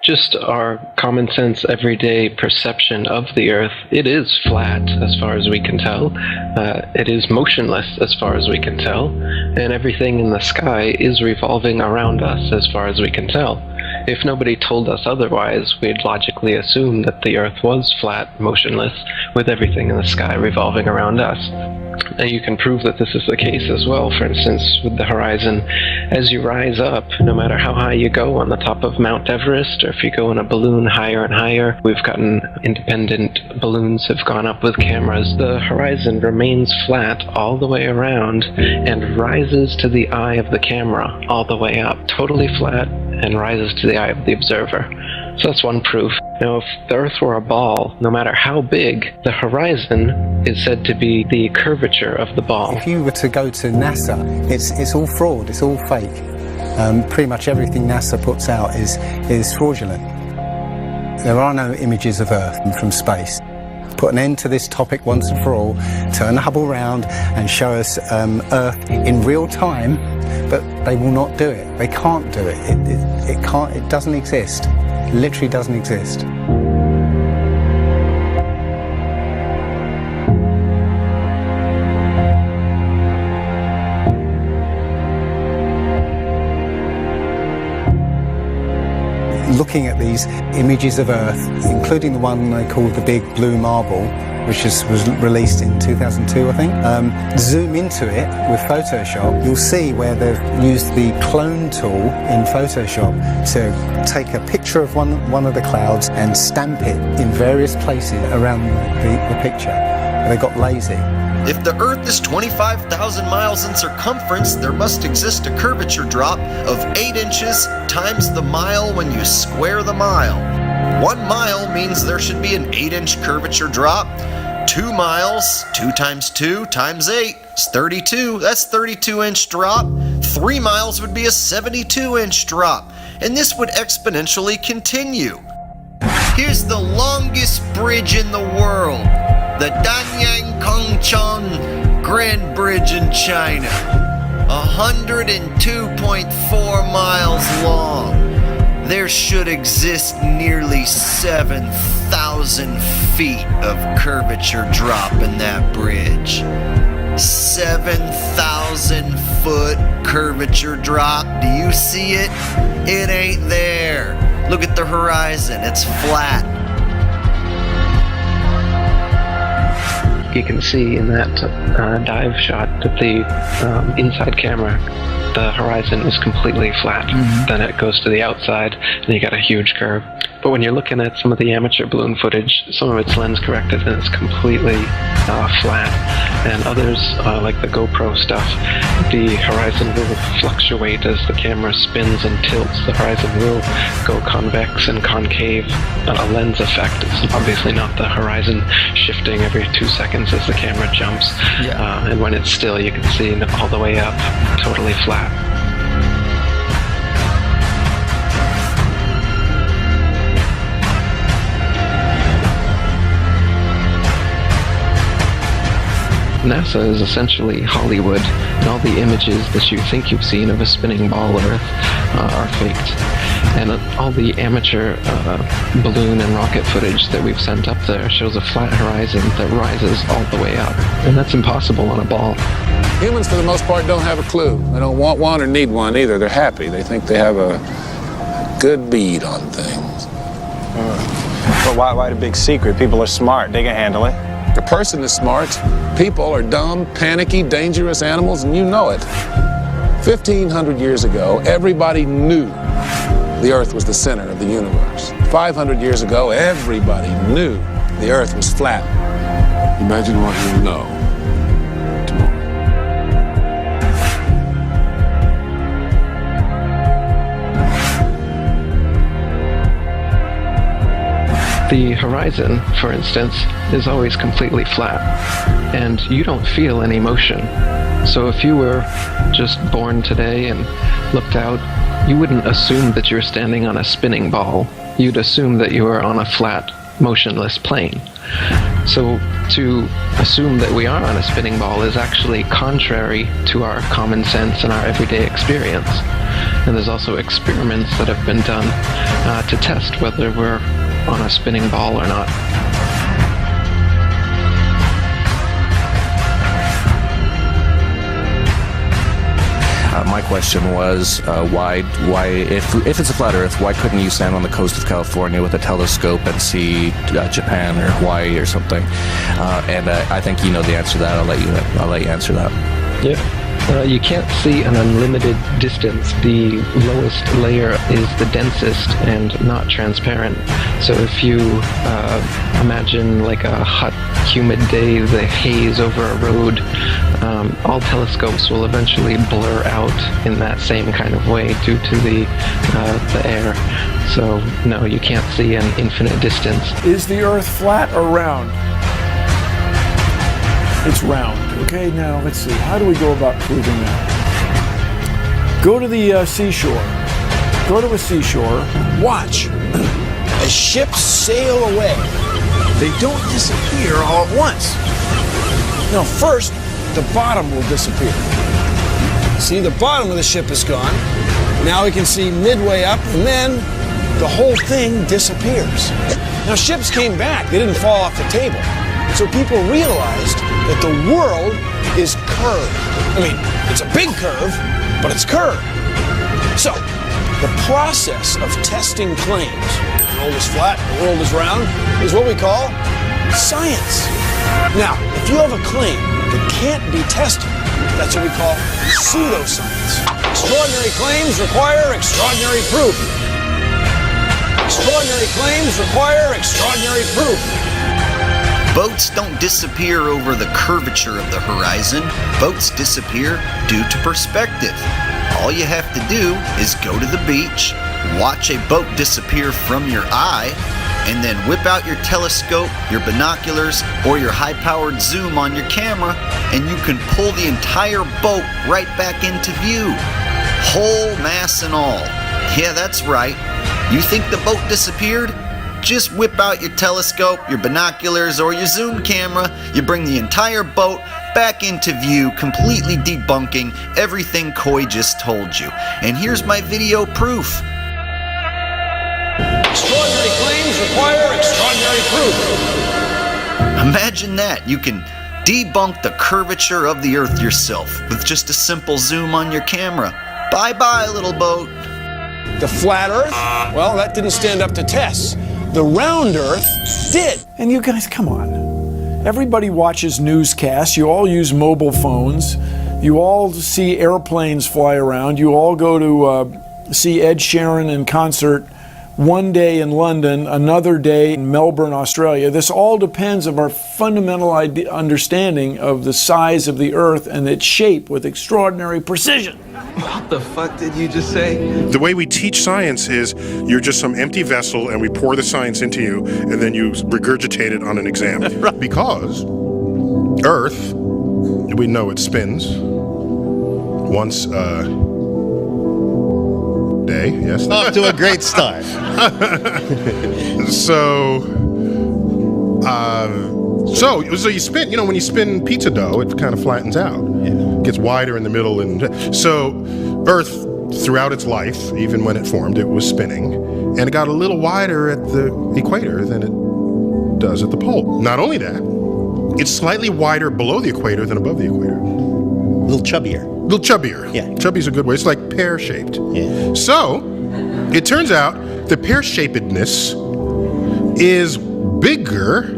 just our common sense, everyday perception of the Earth, it is flat as far as we can tell. It is motionless as far as we can tell. And everything in the sky is revolving around us as far as we can tell. If nobody told us otherwise, we'd logically assume that the Earth was flat, motionless, with everything in the sky revolving around us. And you can prove that this is the case as well, for instance, with the horizon. As you rise up, no matter how high you go on the top of Mount Everest, or if you go in a balloon higher and higher, we've gotten independent balloons have gone up with cameras, the horizon remains flat all the way around and rises to the eye of the camera all the way up, totally flat, and rises to the eye of the observer. So that's one proof. Now, if the Earth were a ball, no matter how big, the horizon is said to be the curvature of the ball. If you were to go to NASA, it's all fraud, it's all fake. Pretty much everything NASA puts out is fraudulent. There are no images of Earth from space. Put an end to this topic once and for all, turn the Hubble round and show us Earth in real time, but they will not do it. They can't do it. It doesn't exist. It literally doesn't exist. Looking at these images of Earth, including the one they call the Big Blue Marble, which was released in 2002, I think. Zoom into it with Photoshop, you'll see where they've used the clone tool in Photoshop to take a picture of one of the clouds and stamp it in various places around the picture. They got lazy. If the Earth is 25,000 miles in circumference, there must exist a curvature drop of 8 inches times the mile when you square the mile. 1 mile means there should be an 8-inch curvature drop. 2 miles, 2 times 2 times 8 is 32. That's 32-inch drop. 3 miles would be a 72-inch drop. And this would exponentially continue. Here's the longest bridge in the world. The Danyang Kongchong Grand Bridge in China. 102.4 miles long. There should exist nearly 7,000 feet of curvature drop in that bridge. 7,000 foot curvature drop. Do you see it? It ain't there. Look at the horizon. It's flat. You can see in that dive shot that the inside camera, the horizon is completely flat. Then it goes to the outside and you got a huge curve. But when you're looking at some of the amateur balloon footage, some of it's lens corrected and it's completely flat. And others, like the GoPro stuff, the horizon will fluctuate as the camera spins and tilts. The horizon will go convex and concave. A lens effect. It's obviously not the horizon shifting every 2 seconds as the camera jumps. And when it's still, you can see all the way up, totally flat. NASA is essentially Hollywood, and all the images that you think you've seen of a spinning ball Earth are faked. And all the amateur balloon and rocket footage that we've sent up there shows a flat horizon that rises all the way up. And that's impossible on a ball. Humans, for the most part, don't have a clue. They don't want one or need one either. They're happy. They think they have a good bead on things. But why the big secret? People are smart. They can handle it. A person is smart. People are dumb, panicky, dangerous animals, and you know it. 1,500 years ago, everybody knew the Earth was the center of the universe. 500 years ago, everybody knew the Earth was flat. Imagine what you know tomorrow. The horizon, for instance, is always completely flat, and you don't feel any motion. So if you were just born today and looked out, you wouldn't assume that you're standing on a spinning ball. You'd assume that you were on a flat motionless plane. So to assume that we are on a spinning ball is actually contrary to our common sense and our everyday experience. And there's also experiments that have been done to test whether we're on a spinning ball or not. My question was, why, if it's a flat Earth, why couldn't you stand on the coast of California with a telescope and see Japan or Hawaii or something? And I think you know the answer to that. I'll let you answer that. Yeah. You can't see an unlimited distance. The lowest layer is the densest and not transparent. So if you imagine like a hot, humid day, the haze over a road, all telescopes will eventually blur out in that same kind of way due to the air. So no, you can't see an infinite distance. Is the Earth flat or round? It's round. Okay, now let's see. How do we go about proving that? Go to the seashore. Go to a seashore. Watch as ships sail away. They don't disappear all at once. No, first, the bottom will disappear. See, the bottom of the ship is gone. Now we can see midway up, and then the whole thing disappears. Now, ships came back. They didn't fall off the table. So people realized that the world is curved. I mean, it's a big curve, but it's curved. So, the process of testing claims, the world is flat, the world is round, is what we call science. Now, if you have a claim that can't be tested, that's what we call pseudoscience. Extraordinary claims require extraordinary proof. Extraordinary claims require extraordinary proof. Boats don't disappear over the curvature of the horizon. Boats disappear due to perspective. All you have to do is go to the beach, watch a boat disappear from your eye, and then whip out your telescope, your binoculars, or your high-powered zoom on your camera, and you can pull the entire boat right back into view. Whole mass and all. Yeah, that's right. You think the boat disappeared? Just whip out your telescope, your binoculars, or your zoom camera. You bring the entire boat back into view, completely debunking everything Coy just told you. And here's my video proof. Extraordinary claims require extraordinary proof. Imagine that. You can debunk the curvature of the Earth yourself with just a simple zoom on your camera. Bye-bye, little boat. The flat Earth? Well, that didn't stand up to tests. The round Earth did. And you guys, come on. Everybody watches newscasts. You all use mobile phones. You all see airplanes fly around. You all go to see Ed Sheeran in concert one day in London, another day in Melbourne, Australia. This all depends on our fundamental understanding of the size of the Earth and its shape with extraordinary precision. What the fuck did you just say? The way we teach science is you're just some empty vessel and we pour the science into you and then you regurgitate it on an exam. Right. Because Earth, we know it spins once a day, yes? Off to a great start. So you spin, when you spin pizza dough, it kind of flattens out. Yeah. It gets wider in the middle. And so Earth, throughout its life, even when it formed, it was spinning. And it got a little wider at the equator than it does at the pole. Not only that, it's slightly wider below the equator than above the equator. A little chubbier. Yeah. Chubby's a good way. It's like pear-shaped. Yeah. So, it turns out the pear-shapedness is bigger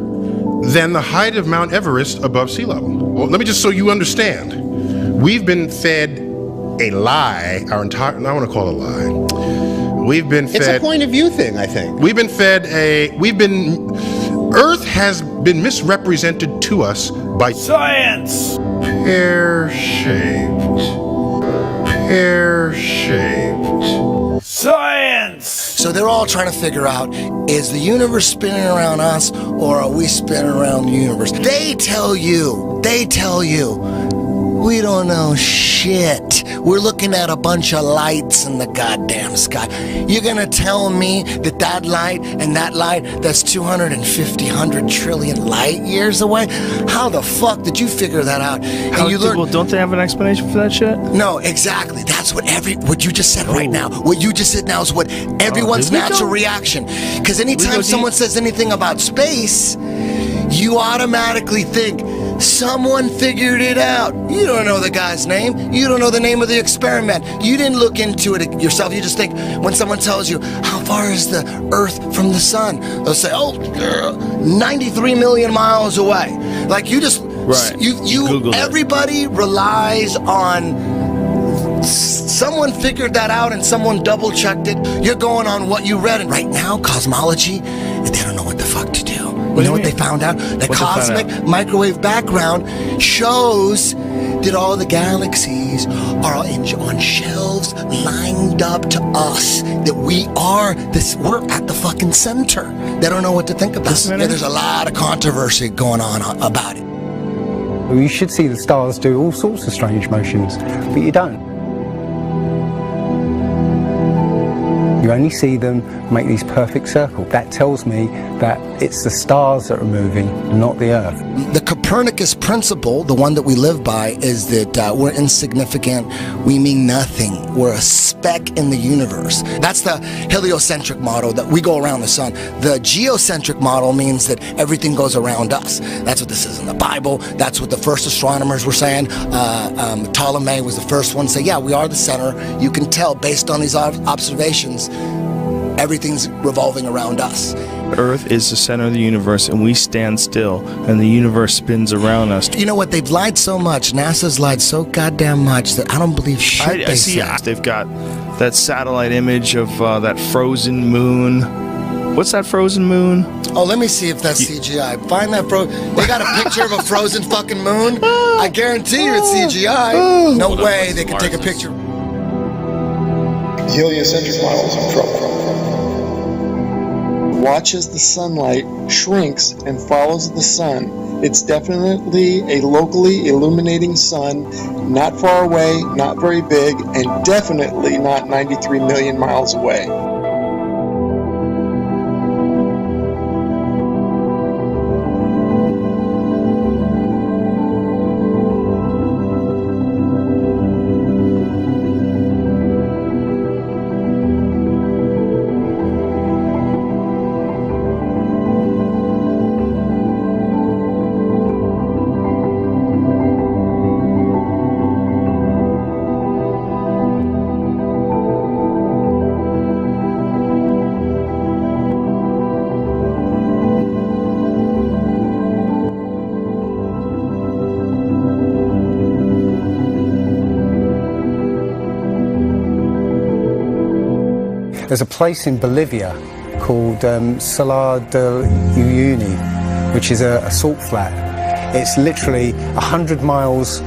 than the height of Mount Everest above sea level. Well, let me just so you understand. We've been fed a lie our entire, I want to call it a lie. We've been fed. It's a point of view thing, I think. We've been fed Earth has been misrepresented to us by science. Pear-shaped. Science! So they're all trying to figure out, is the universe spinning around us or are we spinning around the universe? They tell you, we don't know shit. we're looking at a bunch of lights in the goddamn sky. You're gonna tell me that that light and that light that's 100 trillion light years away? How the fuck did you figure that out? Well, don't they have an explanation for that shit? No, exactly. That's what what you just said right now. What you just said now is what everyone's natural reaction. Because anytime someone says anything about space, you automatically think someone figured it out. You don't know the guy's name. You don't know the name of the experiment. You didn't look into it yourself. You just think when someone tells you, how far is the Earth from the sun? They'll say, 93 million miles away. Like you just, everybody relies on someone figured that out and someone double checked it. You're going on what you read. And right now, cosmology, they don't know what the fuck to do. You know what they found out? The cosmic microwave background shows that all the galaxies are on shelves lined up to us. That we're at the fucking center. They don't know what to think about it. There's a lot of controversy going on about it. Well, you should see the stars do all sorts of strange motions, but you don't. You only see them make these perfect circles. That tells me that it's the stars that are moving, not the Earth. The Copernicus principle, the one that we live by, is that we're insignificant, we mean nothing, we're a speck in the universe. That's the heliocentric model, that we go around the sun. The geocentric model means that everything goes around us. That's what this is in the Bible. That's what the first astronomers were saying. Ptolemy was the first one to say, yeah, we are the center. You can tell based on these observations, everything's revolving around us. Earth is the center of the universe, and we stand still, and the universe spins around us. You know what? They've lied so much. NASA's lied so goddamn much that I don't believe shit they say. They've got that satellite image of that frozen moon. What's that frozen moon? Oh, let me see if that's CGI. Find that They got a picture of a frozen fucking moon? I guarantee you it's CGI. No way they could take a picture. The heliocentric model is in trouble. Watch as the sunlight shrinks and follows the sun. It's definitely a locally illuminating sun, not far away, not very big, and definitely not 93 million miles away. There's a place in Bolivia called Salar de Uyuni, which is a salt flat. It's literally 100 miles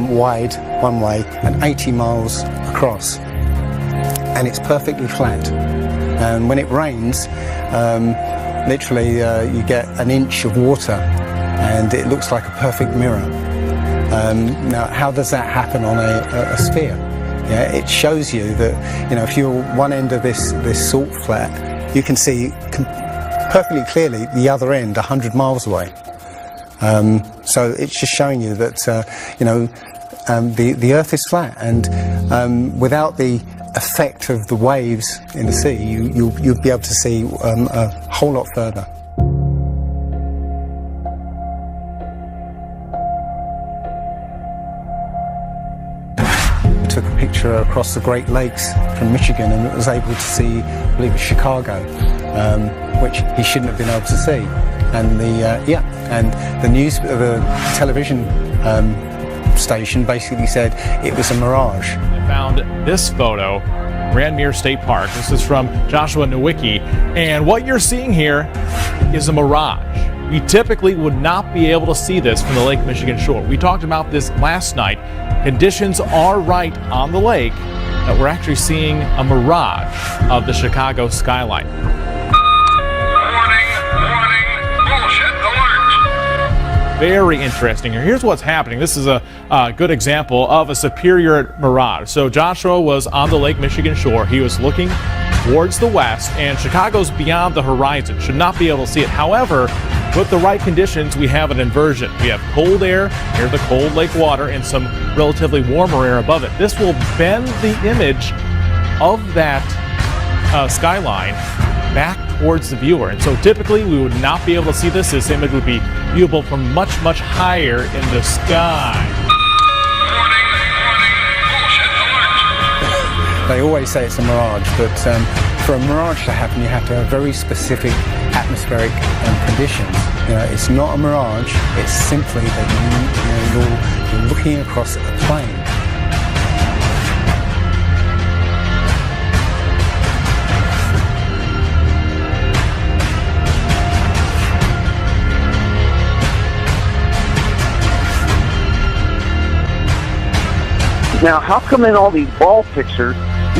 wide one way and 80 miles across. And it's perfectly flat. And when it rains, literally you get an inch of water and it looks like a perfect mirror. Now, how does that happen on a sphere? Yeah, it shows you that, you know, if you're one end of this salt flat, you can see perfectly clearly the other end 100 miles away. So it's just showing you that, you know, the Earth is flat, and without the effect of the waves in the sea, you'll be able to see a whole lot further. Took a picture across the Great Lakes from Michigan and was able to see, I believe, Chicago, which he shouldn't have been able to see. And the television station basically said it was a mirage. I found this photo, Randmere State Park. This is from Joshua Nowicki, and what you're seeing here is a mirage. We typically would not be able to see this from the Lake Michigan shore. We talked about this last night. Conditions are right on the lake that we're actually seeing a mirage of the Chicago skyline. very interesting here. Here's what's happening. This is a good example of a superior mirage. So Joshua was on the Lake Michigan shore. He was looking towards the west, and Chicago's beyond the horizon. Should not be able to see it. However, with the right conditions, we have an inversion. We have cold air near the cold lake water and some relatively warmer air above it. This will bend the image of that skyline back towards the viewer. And so typically we would not be able to see this. This image would be viewable from much, much higher in the sky. They always say it's a mirage, but for a mirage to happen, you have to have very specific atmospheric conditions. It's not a mirage. It's simply that you're looking across a plane. Now, how come in all these ball pictures,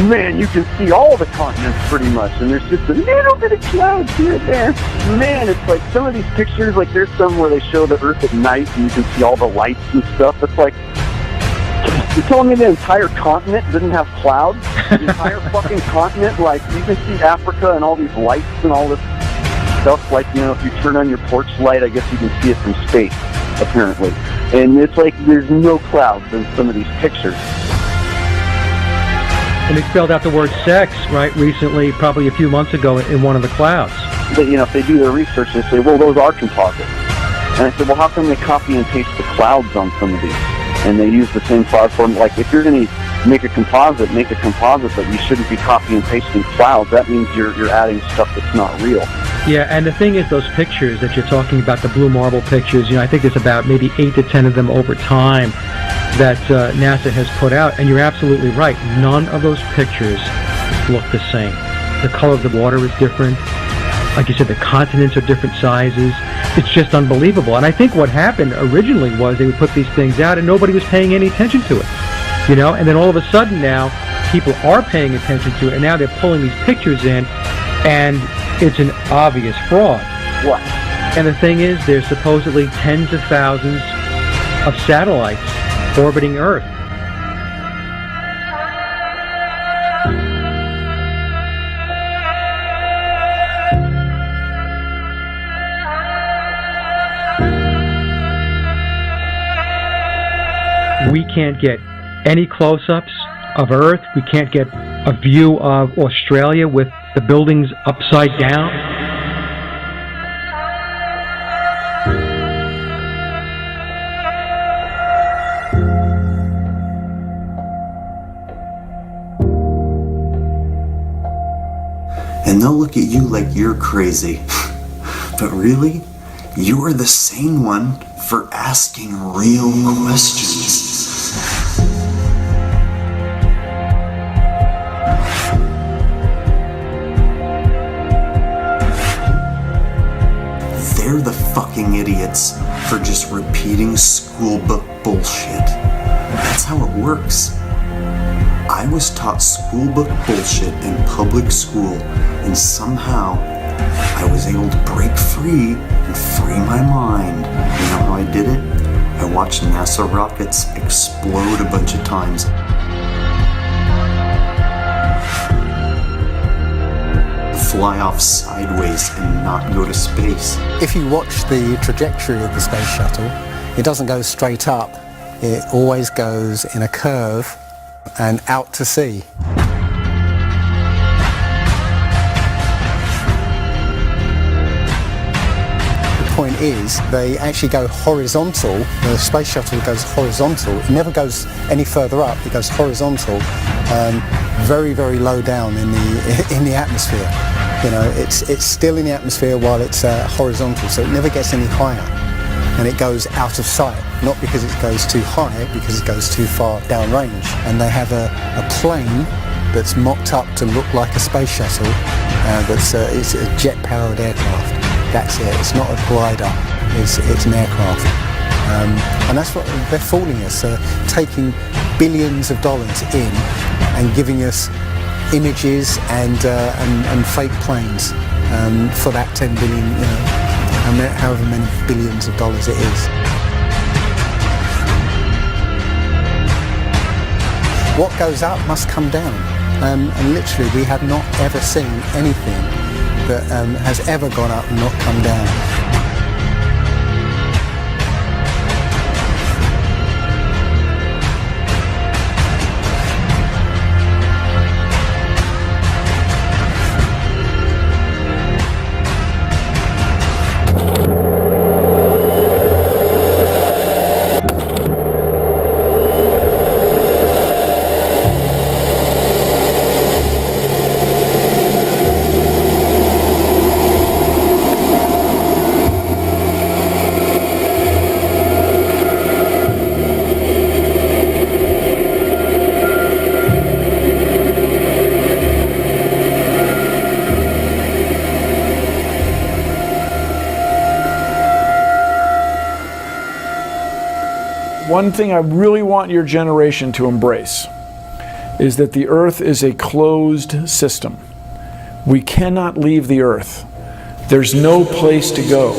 man, you can see all the continents pretty much, and there's just a little bit of clouds here and there. Man, it's like some of these pictures, like there's some where they show the Earth at night and you can see all the lights and stuff. It's like, you're telling me the entire continent didn't have clouds? The entire fucking continent, like you can see Africa and all these lights and all this stuff, like, if you turn on your porch light, I guess you can see it from space, apparently. And it's like there's no clouds in some of these pictures. And they spelled out the word sex, right, recently, probably a few months ago in one of the clouds. But, if they do their research, they say, well, those are composites. And I said, well, how come they copy and paste the clouds on some of these? And they use the same cloud form. Like, if you're going to make a composite, but you shouldn't be copying and pasting clouds. That means you're adding stuff that's not real. Yeah, and the thing is, those pictures that you're talking about, the blue marble pictures, I think there's about maybe 8 to 10 of them over time that NASA has put out, and you're absolutely right. None of those pictures look the same. The color of the water is different. Like you said, the continents are different sizes. It's just unbelievable. And I think what happened originally was they would put these things out and nobody was paying any attention to it. And then all of a sudden now, people are paying attention to it, and now they're pulling these pictures in, and it's an obvious fraud. What? And the thing is, there's supposedly tens of thousands of satellites orbiting Earth. We can't get any close-ups of Earth. We can't get a view of Australia with the buildings upside down. And they'll look at you like you're crazy. But really, you're the sane one for asking real questions. They're the fucking idiots for just repeating school book bullshit. That's how it works. I was taught school book bullshit in public school, and somehow I was able to break free and free my mind. You know how I did it? I watched NASA rockets explode a bunch of times. Fly off sideways and not go to space. If you watch the trajectory of the space shuttle, it doesn't go straight up. It always goes in a curve and out to sea. The point is, they actually go horizontal. The space shuttle goes horizontal. It never goes any further up. It goes horizontal, very, very low down in the atmosphere. It's still in the atmosphere while it's horizontal, so it never gets any higher. And it goes out of sight, not because it goes too high, because it goes too far downrange. And they have a plane that's mocked up to look like a space shuttle, it's a jet-powered aircraft. That's it. It's not a glider. It's an aircraft. And that's what they're fooling us, taking billions of dollars in and giving us images and fake planes for that 10 billion, however many billions of dollars it is. What goes up must come down, and literally we have not ever seen anything that has ever gone up and not come down. One thing I really want your generation to embrace is that the Earth is a closed system. We cannot leave the Earth. There's no place to go.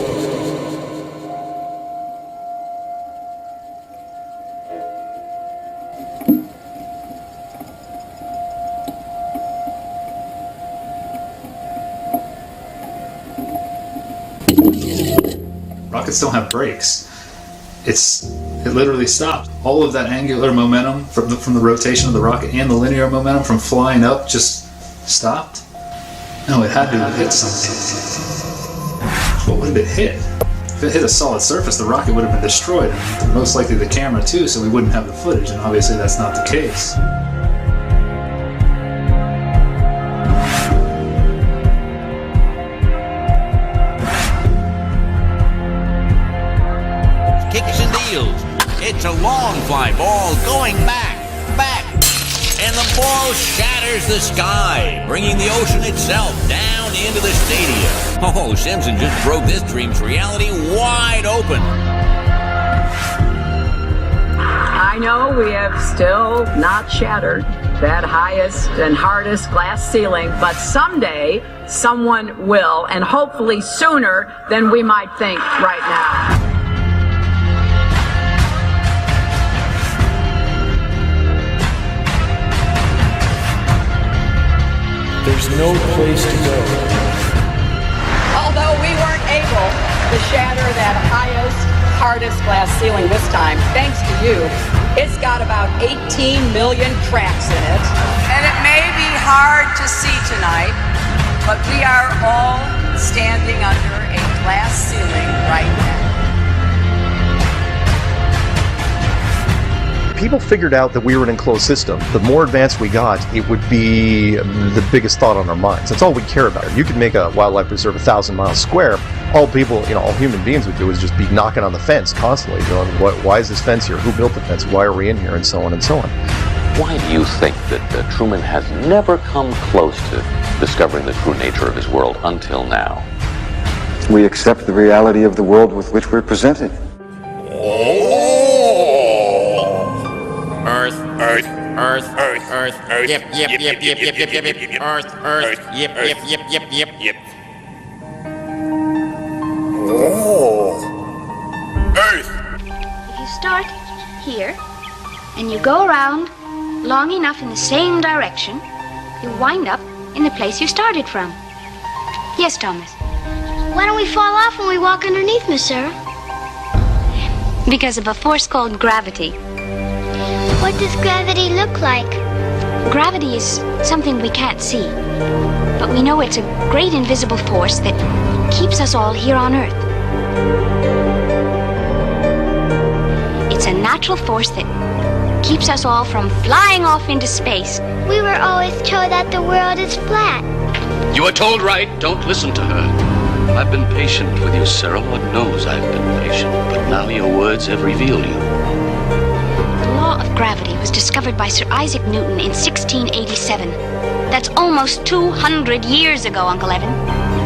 Rockets don't have brakes. It literally stopped. All of that angular momentum from the rotation of the rocket and the linear momentum from flying up just stopped. No, it had to have hit something. But what did it hit? If it hit a solid surface, the rocket would have been destroyed, and most likely the camera too, so we wouldn't have the footage, and obviously that's not the case. It's a long fly ball going back, and the ball shatters the sky, bringing the ocean itself down into the stadium. Oh, Simpson just broke this dream's reality wide open. I know we have still not shattered that highest and hardest glass ceiling, but someday someone will, and hopefully sooner than we might think right now. There's no place to go. Although we weren't able to shatter that highest, hardest glass ceiling this time, thanks to you, it's got about 18 million cracks in it. And it may be hard to see tonight, but we are all standing under a glass ceiling right now. People figured out that we were an enclosed system. The more advanced we got, it would be the biggest thought on our minds. That's all we care about. You could make a wildlife preserve 1,000 miles square. All people, all human beings would do is just be knocking on the fence constantly, going, why is this fence here? Who built the fence? Why are we in here? And so on and so on. Why do you think that Truman has never come close to discovering the true nature of his world until now? We accept the reality of the world with which we're presented. Earth, Earth, Earth, Earth, Earth, Earth, yep, yep, yep, yep, yep, yep, yep, yep, Earth, Earth, yep, yep, yep, yep, yep, yep. Earth! If you start here, and you go around long enough in the same direction, you wind up in the place you started from. Yes, Thomas? Why don't we fall off when we walk underneath, Miss Sarah? Because of a force called gravity. What does gravity look like? Gravity is something we can't see, but we know it's a great invisible force that keeps us all here on Earth. It's a natural force that keeps us all from flying off into space. We were always told that the world is flat. You are told right. Don't listen to her. I've been patient with you, Sarah. Lord knows I've been patient, but now your words have revealed you. The law of gravity was discovered by Sir Isaac Newton in 1687. That's almost 200 years ago, Uncle Evan.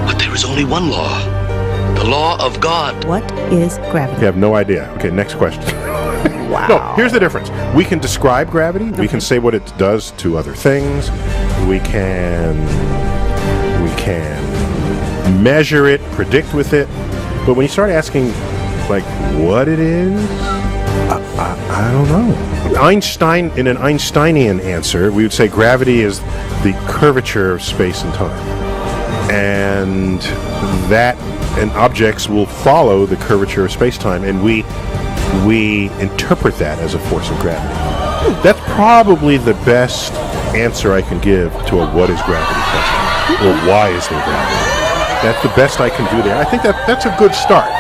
But there is only one law. The law of God. What is gravity? You have no idea. Okay, next question. Wow. No, here's the difference. We can describe gravity. We can say what it does to other things. We can measure it, predict with it. But when you start asking, like, what it is, I don't know. Einstein, in an Einsteinian answer, we would say gravity is the curvature of space and time. And objects will follow the curvature of space-time, and we interpret that as a force of gravity. That's probably the best answer I can give to a what is gravity question, or why is there gravity. That's the best I can do there. I think that's a good start.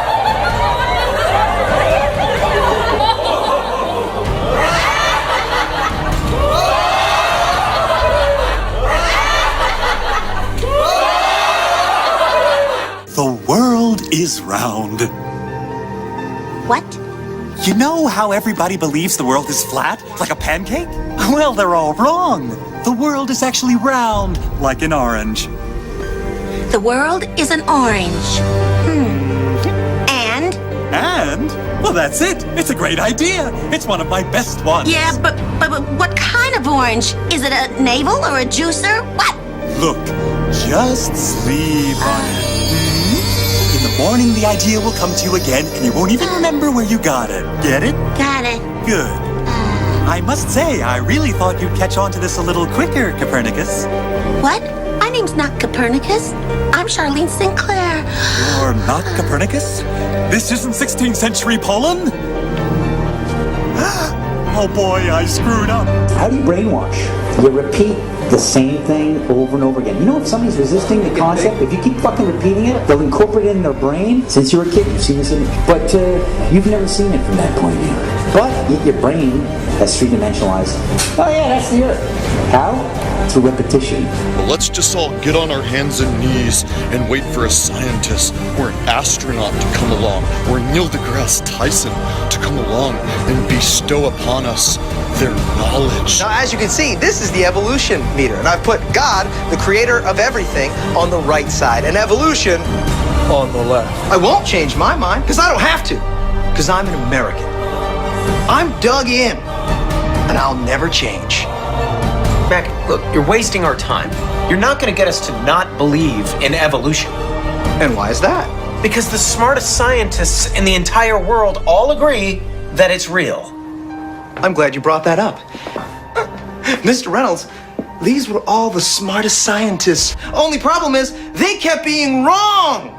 The world is round. What? You know how everybody believes the world is flat, like a pancake? Well, they're all wrong. The world is actually round, like an orange. The world is an orange. And? And? Well, that's it. It's a great idea. It's one of my best ones. Yeah, but what kind of orange? Is it a navel or a juicer? What? Look, just sleep on it. In the morning, the idea will come to you again, and you won't even remember where you got it. Get it? Got it. Good. I must say, I really thought you'd catch on to this a little quicker, Copernicus. What? My name's not Copernicus. I'm Charlene Sinclair. You're not Copernicus? This isn't 16th century Poland? Oh boy, I screwed up. How do you brainwash? You repeat the same thing over and over again. You know, if somebody's resisting the concept, if you keep fucking repeating it, they'll incorporate it in their brain. Since you were a kid, you've seen this image. But you've never seen it from that point of view. But your brain has three-dimensionalized. Oh yeah, that's the Earth. How? Through repetition. Well, let's just all get on our hands and knees and wait for a scientist or an astronaut to come along, or Neil deGrasse Tyson to come along and bestow upon us their knowledge. Now, as you can see, this is the evolution meter, and I've put God, the creator of everything, on the right side, and evolution on the left. I won't change my mind, because I don't have to, because I'm an American. I'm dug in, and I'll never change. Mac, look, you're wasting our time. You're not going to get us to not believe in evolution. And why is that? Because the smartest scientists in the entire world all agree that it's real. I'm glad you brought that up. Mr. Reynolds, these were all the smartest scientists. Only problem is, they kept being wrong!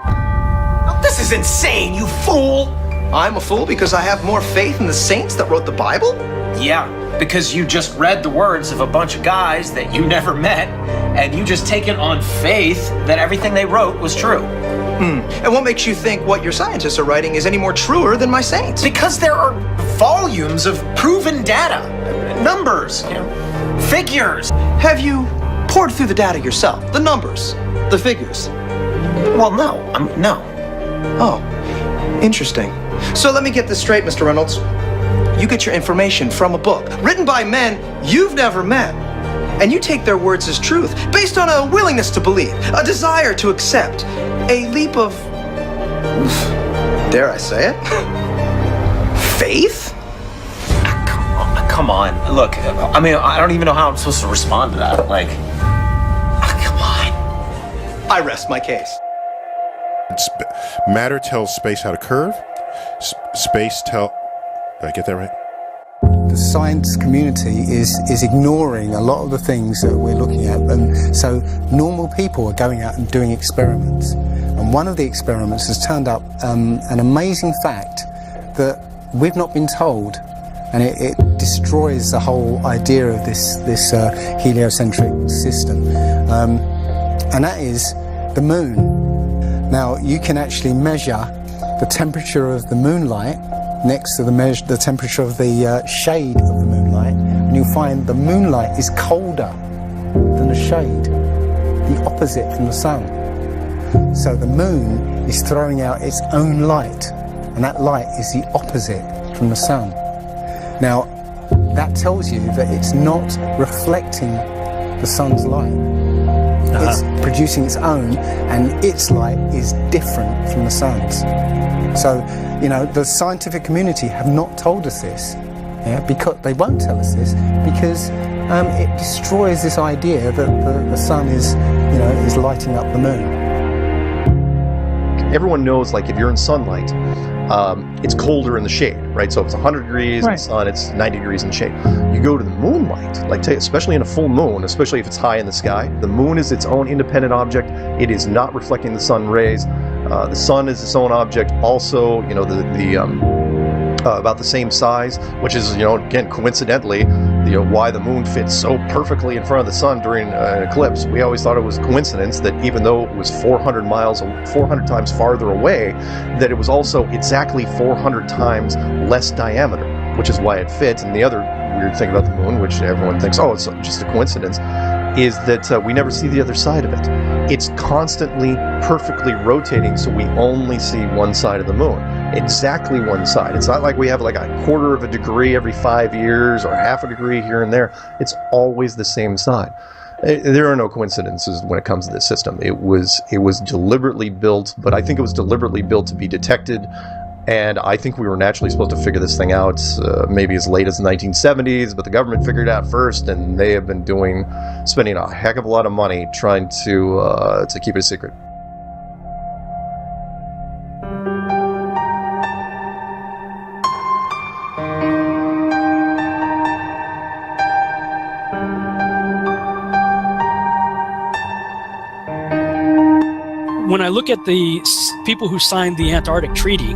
Oh, this is insane, you fool! I'm a fool because I have more faith in the saints that wrote the Bible? Yeah, because you just read the words of a bunch of guys that you never met, and you just take it on faith that everything they wrote was true. And what makes you think what your scientists are writing is any more truer than my saints? Because there are volumes of proven data, numbers, figures. Have you poured through the data yourself? The numbers, the figures? Well, no. No. Oh, interesting. So let me get this straight, Mr. Reynolds. You get your information from a book written by men you've never met, and you take their words as truth based on a willingness to believe, a desire to accept, a leap of, dare I say it, faith? Come on. Look, I mean, I don't even know how I'm supposed to respond to that. Like, come on. I rest my case. Matter tells space how to curve. Space tell... Did I get that right? The science community is ignoring a lot of the things that we're looking at, and so normal people are going out and doing experiments. And one of the experiments has turned up an amazing fact that we've not been told, and it destroys the whole idea of this heliocentric system, and that is the moon. Now you can actually measure the temperature of the moonlight next to the temperature of the shade of the moonlight, and you'll find the moonlight is colder than the shade, the opposite from the sun. So the moon is throwing out its own light, and that light is the opposite from the sun. Now, that tells you that it's not reflecting the sun's light. It's producing its own, and its light is different from the sun's. So, the scientific community have not told us this, because they won't tell us this, because it destroys this idea that the sun is lighting up the moon. everyone knows, like, if you're in sunlight, it's colder in the shade, right? So if it's 100 degrees in the sun, it's 90 degrees in the shade. You go to the moonlight, like especially in a full moon, especially if it's high in the sky, the moon is its own independent object. It is not reflecting the sun rays. The sun is its own object. Also, you know, about the same size, which is, you know, again, coincidentally, you know, why the moon fits so perfectly in front of the sun during an eclipse. We always thought it was a coincidence that even though it was 400 times farther away, that it was also exactly 400 times less diameter, which is why it fits. And the other weird thing about the moon, which everyone thinks, oh, it's just a coincidence, is that we never see the other side of it. It's constantly perfectly rotating, so we only see one side of the moon. Exactly one side. It's not like we have like a quarter of a degree every 5 years or half a degree here and there. It's always the same side. There are no coincidences when it comes to this system. It was deliberately built, but I think it was deliberately built to be detected. And I think we were naturally supposed to figure this thing out maybe as late as the 1970s, but the government figured it out first, and they have been spending a heck of a lot of money trying to keep it a secret. When I look at the people who signed the Antarctic Treaty,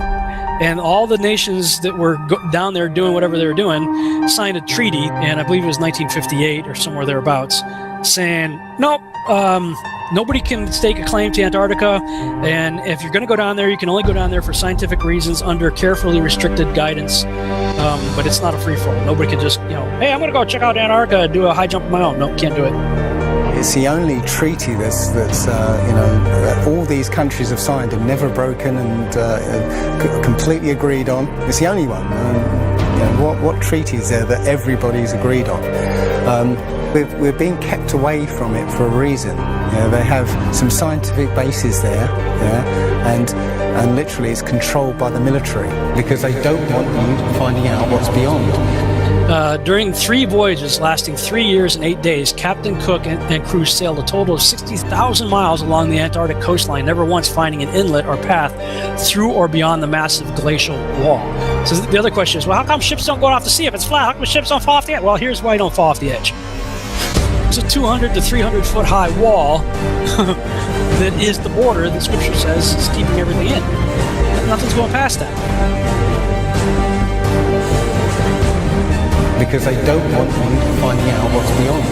and all the nations that were down there doing whatever they were doing signed a treaty, and I believe it was 1958 or somewhere thereabouts, saying, nope, nobody can stake a claim to Antarctica, and if you're going to go down there, you can only go down there for scientific reasons under carefully restricted guidance, but it's not a free-for-all. Nobody can just, hey, I'm going to go check out Antarctica and do a high jump of my own. No, can't do it. It's the only treaty that's all these countries have signed and never broken and completely agreed on. It's the only one. What treaty is there that everybody's agreed on? We're being kept away from it for a reason. They have some scientific bases there, and literally it's controlled by the military because they don't want you finding out what's beyond. During 3 voyages lasting 3 years and 8 days, Captain Cook and crew sailed a total of 60,000 miles along the Antarctic coastline, never once finding an inlet or path through or beyond the massive glacial wall. So the other question is, well, how come ships don't go off the sea if it's flat? How come ships don't fall off the edge? Well, here's why you don't fall off the edge. It's a 200 to 300 foot high wall that is the border that Scripture says is keeping everything in. Nothing's going past that. Because they don't want you finding out what's beyond.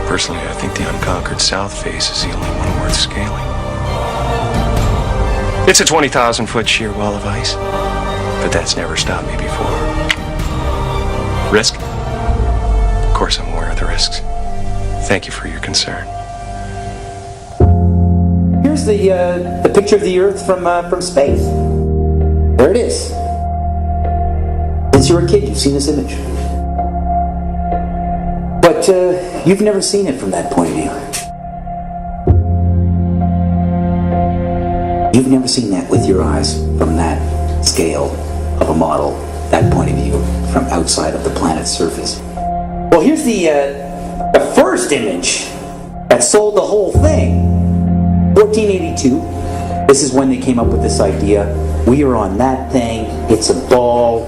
Personally, I think the unconquered south face is the only one worth scaling. It's a 20,000-foot sheer wall of ice. But that's never stopped me before. Risk? Of course I'm aware of the risks. Thank you for your concern. Here's the picture of the Earth from space. There it is. Since you were a kid, you've seen this image. But you've never seen it from that point of view. You've never seen that with your eyes from that scale of a model, that point of view, from outside of the planet's surface. Well, here's the first image that sold the whole thing. 1482. This is when they came up with this idea. We are on that thing. It's a ball.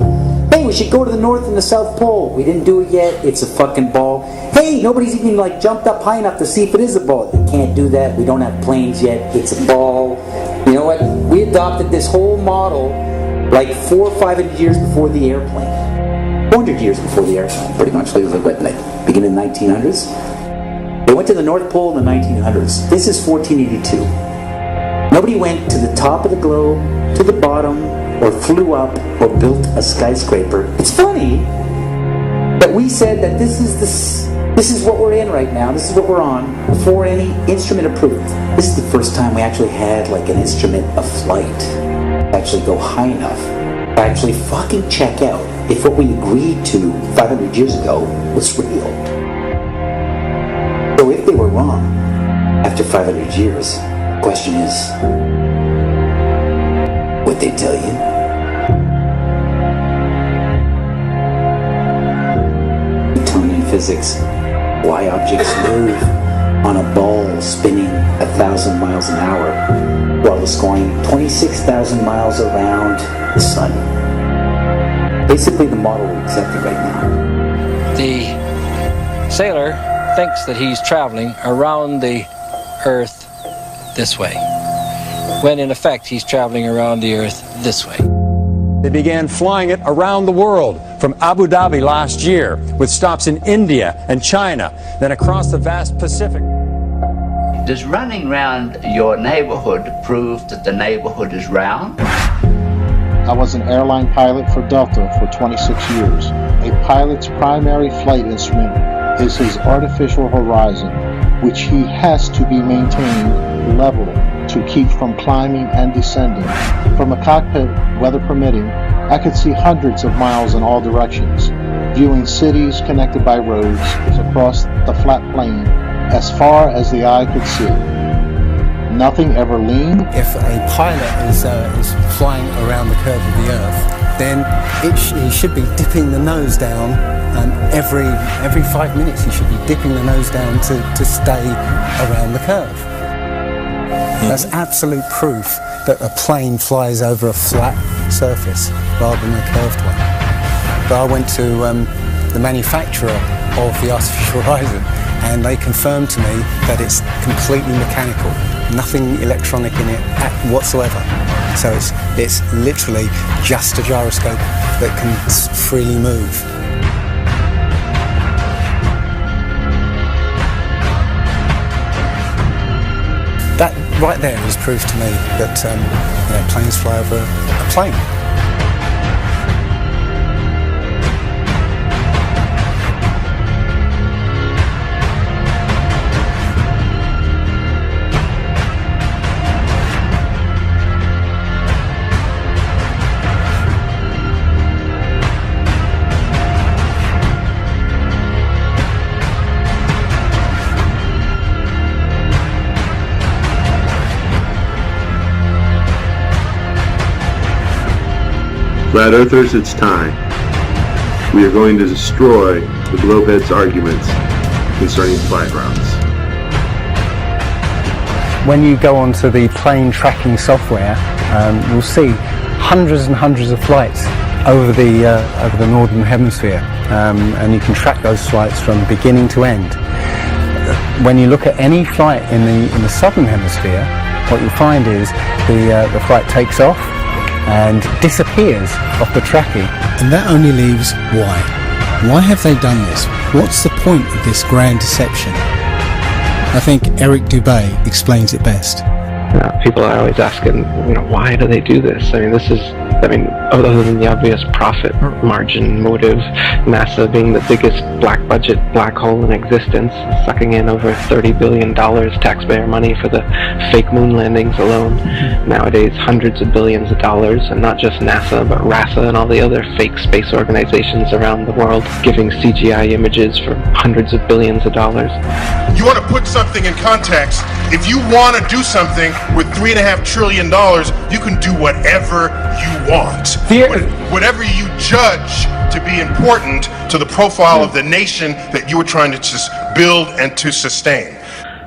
Hey, we should go to the North and the South Pole. We didn't do it yet. It's a fucking ball. Hey, nobody's even jumped up high enough to see if it is a ball. They can't do that. We don't have planes yet. It's a ball. You know what? We adopted this whole model like 400 or 500 years before the airplane. 400 years before the airplane, pretty much. Like beginning in the 1900s. They went to the North Pole in the 1900s. This is 1482. Nobody went to the top of the globe, to the bottom, or flew up, or built a skyscraper. It's funny that we said that this is what we're in right now. This is what we're on before any instrument approved. This is the first time we actually had like an instrument of flight. Actually go high enough to actually fucking check out if what we agreed to 500 years ago was real. So if they were wrong after 500 years, question is, what they tell you? Newtonian physics, why objects move on a ball spinning 1,000 miles an hour while it's going 26,000 miles around the sun. Basically the model we accepted right now. The sailor thinks that he's traveling around the Earth this way, when in effect he's traveling around the Earth this way. They began flying it around the world, from Abu Dhabi last year, with stops in India and China, then across the vast Pacific. Does running around your neighborhood prove that the neighborhood is round? I was an airline pilot for Delta for 26 years. A pilot's primary flight instrument is his artificial horizon, which he has to be maintained level to keep from climbing and descending. From a cockpit, weather permitting, I could see hundreds of miles in all directions, viewing cities connected by roads across the flat plain as far as the eye could see. Nothing ever leaned. If a pilot is flying around the curve of the Earth, then he should be dipping the nose down every 5 minutes. He should be dipping the nose down to stay around the curve. That's absolute proof that a plane flies over a flat surface rather than a curved one. But I went to the manufacturer of the artificial horizon, and they confirmed to me that it's completely mechanical, nothing electronic in it whatsoever. So it's literally just a gyroscope that can freely move. That right there is proof to me that planes fly over a plane. Flat Earthers, it's time. We are going to destroy the Globheads' arguments concerning flight routes. When you go onto the plane tracking software, you'll see hundreds and hundreds of flights over the northern hemisphere, and you can track those flights from beginning to end. When you look at any flight in the southern hemisphere, what you'll find is the flight takes off and disappears off the tracking. And that only leaves why. Why have they done this? What's the point of this grand deception? I think Eric Dubay explains it best. People are always asking, why do they do this? Other than the obvious profit margin motive, NASA being the biggest black budget black hole in existence, sucking in over $30 billion taxpayer money for the fake moon landings alone. Nowadays, hundreds of billions of dollars, and not just NASA, but RASA and all the other fake space organizations around the world giving CGI images for hundreds of billions of dollars. You want to put something in context. If you want to do something with $3.5 trillion, you can do whatever you want. Whatever you judge to be important to the profile of the nation that you are trying to just build and to sustain.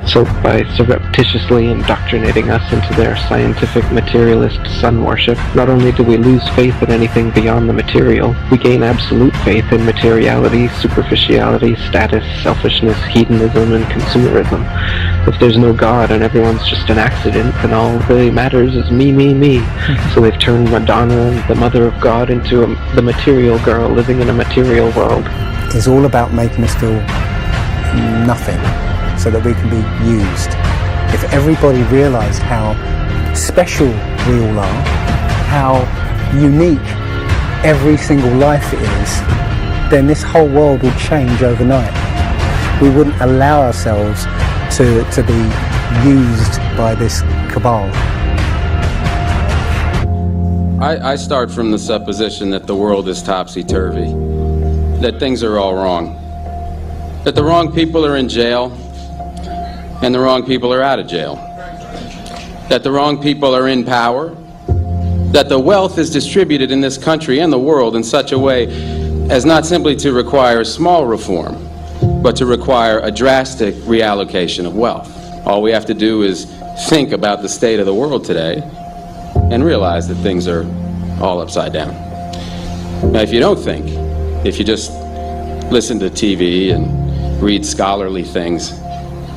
So by surreptitiously indoctrinating us into their scientific materialist sun worship, not only do we lose faith in anything beyond the material, we gain absolute faith in materiality, superficiality, status, selfishness, hedonism, and consumerism. If there's no God and everyone's just an accident, then all that really matters is me, me, me. So they've turned Madonna, the mother of God, into the material girl living in a material world. It's all about making us feel nothing, so that we can be used. If everybody realised how special we all are, how unique every single life is, then this whole world would change overnight. We wouldn't allow ourselves to be used by this cabal. I start from the supposition that the world is topsy-turvy, that things are all wrong, that the wrong people are in jail, and the wrong people are out of jail. that the wrong people are in power, that the wealth is distributed in this country and the world in such a way as not simply to require small reform, but to require a drastic reallocation of wealth. All we have to do is think about the state of the world today and realize that things are all upside down. Now, if you don't think, if you just listen to TV and read scholarly things,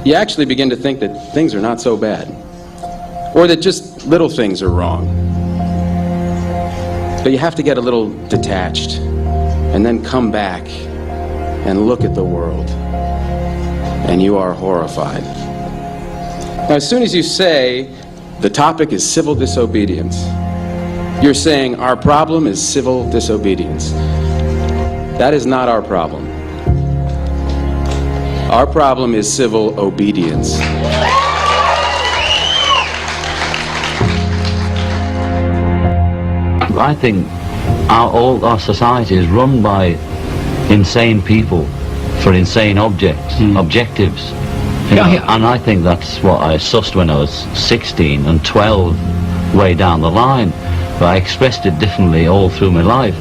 you actually begin to think that things are not so bad, or that just little things are wrong. But you have to get a little detached and then come back and look at the world, and you are horrified. Now, as soon as you say the topic is civil disobedience, you're saying our problem is civil disobedience. That is not our problem. Our problem is civil obedience. I think all our society is run by insane people for insane objectives. You know, and I think that's what I sussed when I was 16 and 12 way down the line. But I expressed it differently all through my life.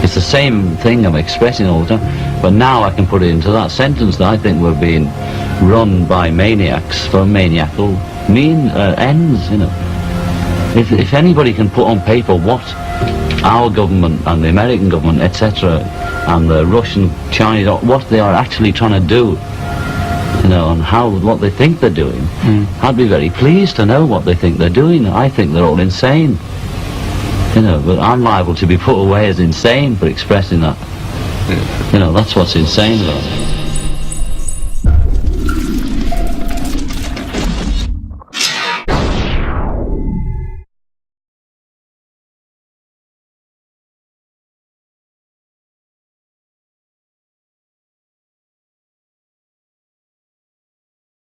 It's the same thing I'm expressing all the time, but now I can put it into that sentence that I think we're being run by maniacs for maniacal ends, you know. If anybody can put on paper what our government and the American government, etc., and the Russian, Chinese, what they are actually trying to do, you know, and what they think they're doing, I'd be very pleased to know what they think they're doing. I think they're all insane, you know, but I'm liable to be put away as insane for expressing that. You know, that's what's insane about it.